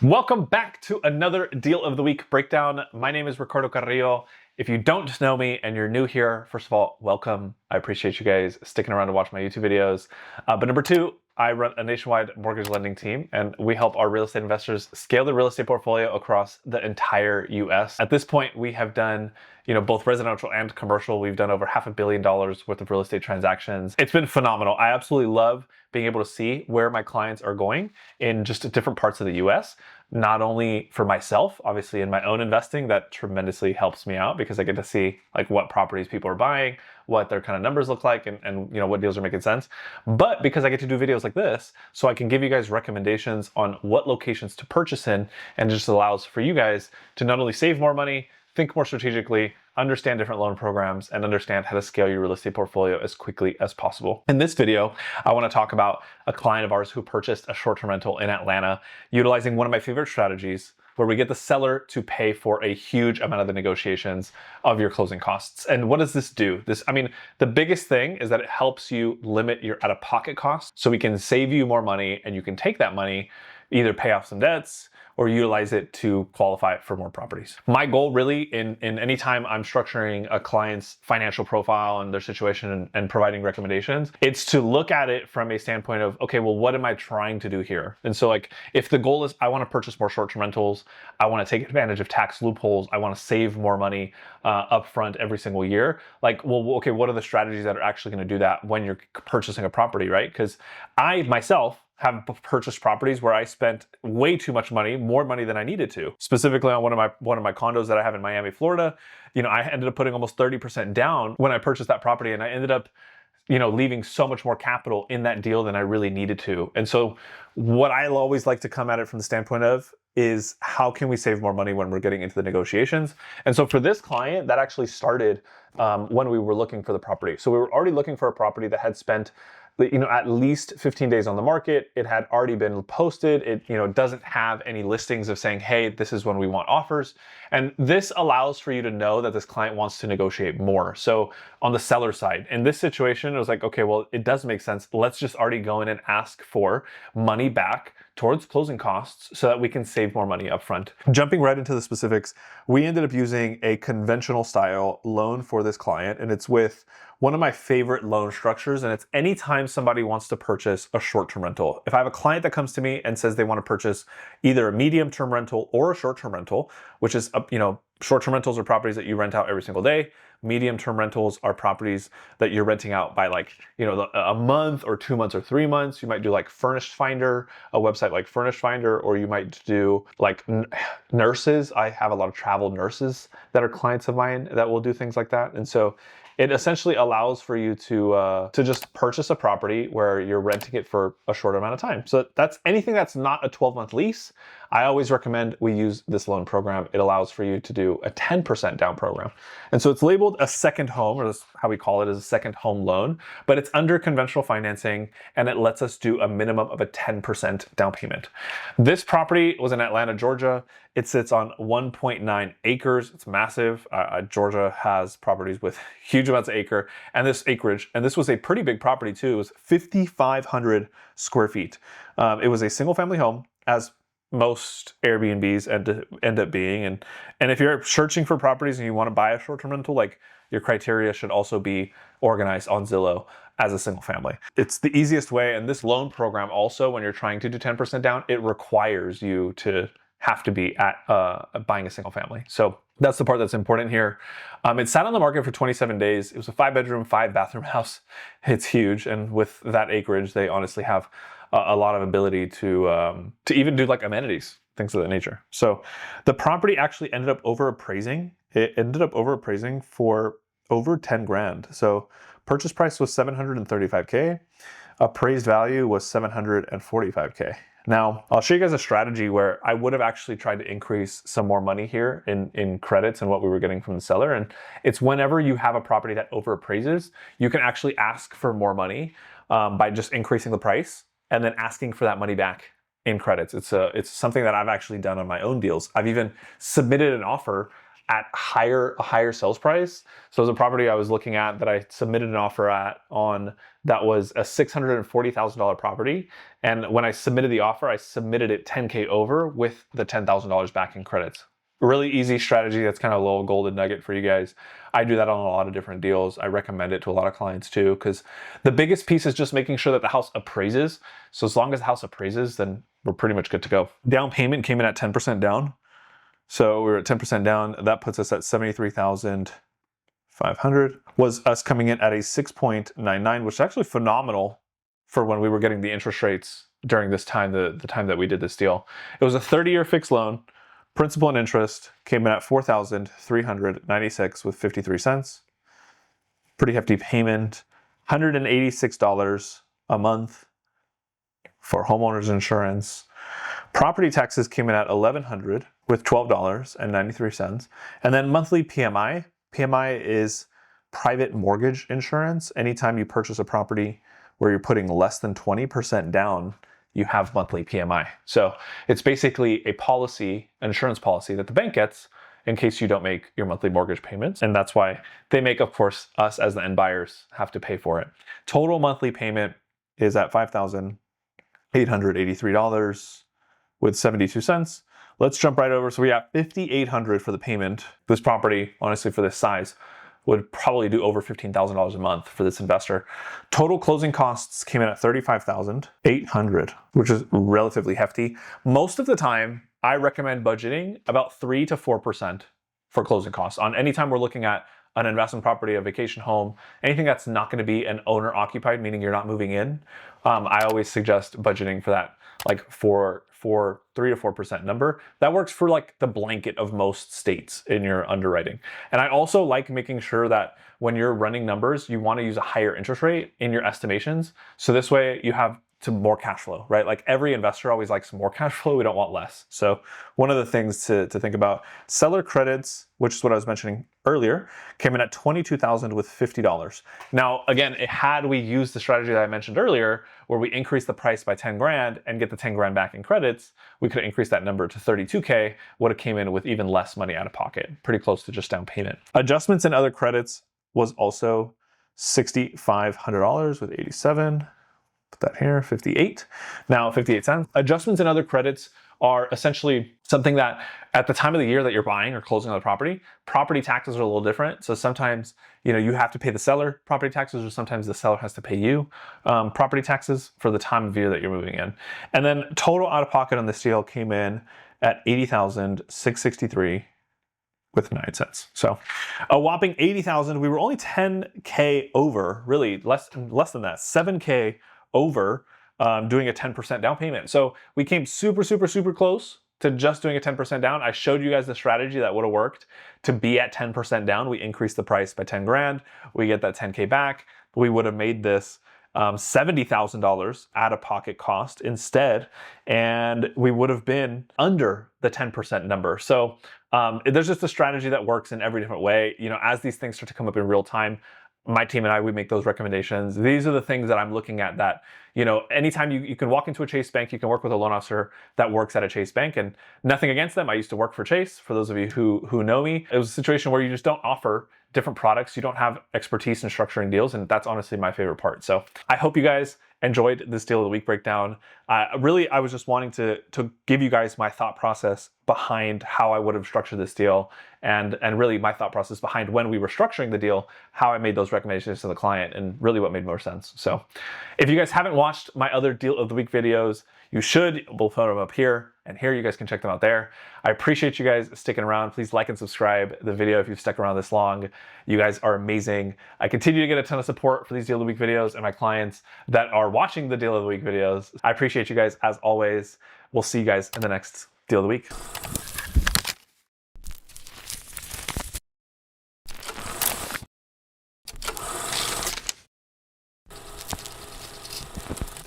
Welcome back to another Deal of the Week breakdown. My name is Ricardo Carrillo. If you don't know me and you're new here, first of all, welcome. I appreciate you guys sticking around to watch my YouTube videos. But number two, I run a nationwide mortgage lending team, and we help our real estate investors scale their real estate portfolio across the entire US. At this point, we have done both residential and commercial. We've done over $500 million worth of real estate transactions. It's been phenomenal. I absolutely love being able to see where my clients are going in just different parts of the US. Not only for myself, obviously in my own investing, that tremendously helps me out because I get to see like what properties people are buying, what their kind of numbers look like, and what deals are making sense. But because I get to do videos like this, so I can give you guys recommendations on what locations to purchase in, and it just allows for you guys to not only save more money, think more strategically, understand different loan programs, and understand how to scale your real estate portfolio as quickly as possible. In this video, I want to talk about a client of ours who purchased a short-term rental in Atlanta, utilizing one of my favorite strategies, where we get the seller to pay for a huge amount of the negotiations of your closing costs. And what does this do? The biggest thing is that it helps you limit your out-of-pocket costs, so we can save you more money, and you can take that money, either pay off some debts, or utilize it to qualify for more properties. My goal really in any time I'm structuring a client's financial profile and their situation and providing recommendations, it's to look at it from a standpoint of, okay, well, what am I trying to do here? And so like, if the goal is I want to purchase more short-term rentals, I want to take advantage of tax loopholes, I want to save more money upfront every single year, like, well, okay, what are the strategies that are actually going to do that when you're purchasing a property, right? Because I myself have purchased properties where I spent way too much money, more money than I needed to. Specifically on one of my condos that I have in Miami, Florida, I ended up putting almost 30% down when I purchased that property, and I ended up leaving so much more capital in that deal than I really needed to. And so what I always like to come at it from the standpoint of is how can we save more money when we're getting into the negotiations? And so for this client, that actually started when we were looking for the property. So we were already looking for a property that had spent at least 15 days on the market. It had already been posted. It doesn't have any listings of saying, hey, this is when we want offers. And this allows for you to know that this client wants to negotiate more. So on the seller side, in this situation, it was like, okay, well, it does make sense. Let's just already go in and ask for money back towards closing costs so that we can save more money upfront. Jumping right into the specifics, we ended up using a conventional style loan for this client, and it's with one of my favorite loan structures, and it's anytime somebody wants to purchase a short-term rental. If I have a client that comes to me and says they want to purchase either a medium-term rental or a short-term rental, which is, short-term rentals are properties that you rent out every single day. Medium-term rentals are properties that you're renting out by a month or 2 months or 3 months. You might do like Furnished Finder, a website like Furnished Finder, or you might do like nurses. I have a lot of travel nurses that are clients of mine that will do things like that. And so it essentially allows for you to just purchase a property where you're renting it for a short amount of time. So that's anything that's not a 12-month lease. I always recommend we use this loan program. It allows for you to do a 10% down program. And so it's labeled a second home, or that's how we call it, as a second home loan, but it's under conventional financing, and it lets us do a minimum of a 10% down payment. This property was in Atlanta, Georgia. It sits on 1.9 acres. It's massive. Georgia has properties with huge amounts of acreage, and this was a pretty big property too. It was 5,500 square feet. It was a single family home, as most Airbnbs end up being. And if you're searching for properties and you want to buy a short-term rental, like, your criteria should also be organized on Zillow as a single family. It's the easiest way. And this loan program also, when you're trying to do 10% down, it requires you to have to be at buying a single family. So that's the part that's important here. It sat on the market for 27 days. It was a 5-bedroom, 5-bathroom house. It's huge. And with that acreage, they honestly have a lot of ability to even do like amenities, things of that nature. So the property actually ended up overappraising. It ended up overappraising for over 10 grand. So purchase price was $735K. Appraised value was $745K. Now, I'll show you guys a strategy where I would have actually tried to increase some more money here in credits and what we were getting from the seller. And it's whenever you have a property that overappraises, you can actually ask for more money by just increasing the price and then asking for that money back in credits. It's something that I've actually done on my own deals. I've even submitted an offer at a higher sales price. So it was a property I was looking at that I submitted an offer on that was a $640,000 property. And when I submitted the offer, I submitted it 10K over with the $10,000 back in credits. Really easy strategy. That's kind of a little golden nugget for you guys. I do that on a lot of different deals. I recommend it to a lot of clients too, because the biggest piece is just making sure that the house appraises. So as long as the house appraises, then we're pretty much good to go. Down payment came in at 10% down. So we were at 10% down. That puts us at $73,500. Was us coming in at a 6.99, which is actually phenomenal for when we were getting the interest rates during this time, the time that we did this deal. It was a 30-year fixed loan. Principal and interest came in at $4,396 with 53 cents. Pretty hefty payment. $186 a month for homeowners insurance. Property taxes came in at $1,100 with $12.93. And then monthly PMI. PMI is private mortgage insurance. Anytime you purchase a property where you're putting less than 20% down, you have monthly PMI. So it's basically a policy, an insurance policy that the bank gets in case you don't make your monthly mortgage payments. And that's why they make, of course, us as the end buyers have to pay for it. Total monthly payment is at $5,883 with 72 cents. Let's jump right over. So we have $5,800 for the payment. This property, honestly, for this size, would probably do over $15,000 a month for this investor. Total closing costs came in at $35,800, which is relatively hefty. Most of the time, I recommend budgeting about 3 to 4% for closing costs on any time we're looking at an investment property, a vacation home, anything that's not going to be an owner occupied, meaning you're not moving in. I always suggest budgeting for that, like for 3 to 4% number. That works for like the blanket of most states in your underwriting. And I also like making sure that when you're running numbers, you want to use a higher interest rate in your estimations. So this way you have more cash flow, right? Like every investor always likes more cash flow. We don't want less. So one of the things to think about, seller credits, which is what I was mentioning earlier, came in at $22,000 with $50. Now, again, had we used the strategy that I mentioned earlier, where we increase the price by 10 grand and get the 10 grand back in credits, we could increase that number to 32K, would have came in with even less money out of pocket, pretty close to just down payment. Adjustments and other credits was also $6,500 with 87. Put that here, 58. Now 58 cents. Adjustments and other credits are essentially something that at the time of the year that you're buying or closing on the property taxes are a little different. So sometimes, you have to pay the seller property taxes, or sometimes the seller has to pay you property taxes for the time of year that you're moving in. And then total out of pocket on this deal came in at $80,663 with 9 cents. So a whopping $80,000. We were only 10K over, really less than that, 7K over doing a 10% down payment. So we came super, super, super close to just doing a 10% down. I showed you guys the strategy that would have worked to be at 10% down. We increased the price by 10 grand. We get that 10K back. We would have made this $70,000 out of pocket cost instead, and we would have been under the 10% number. So there's just a strategy that works in every different way. As these things start to come up in real time, my team and I, we make those recommendations. These are the things that I'm looking at that, anytime you can walk into a Chase bank, you can work with a loan officer that works at a Chase bank, and nothing against them. I used to work for Chase. For those of you who know me, it was a situation where you just don't offer different products. You don't have expertise in structuring deals, and that's honestly my favorite part. So I hope you guys enjoyed this deal of the week breakdown. I was just wanting to give you guys my thought process behind how I would have structured this deal, and really my thought process behind when we were structuring the deal, how I made those recommendations to the client, and really what made more sense. So if you guys haven't watched my other deal of the week videos, you should. We'll put them up here and here. You guys can check them out there. I appreciate you guys sticking around. Please like and subscribe the video if you've stuck around this long. You guys are amazing. I continue to get a ton of support for these deal of the week videos and my clients that are watching the deal of the week videos. I appreciate you guys as always. We'll see you guys in the next deal of the week.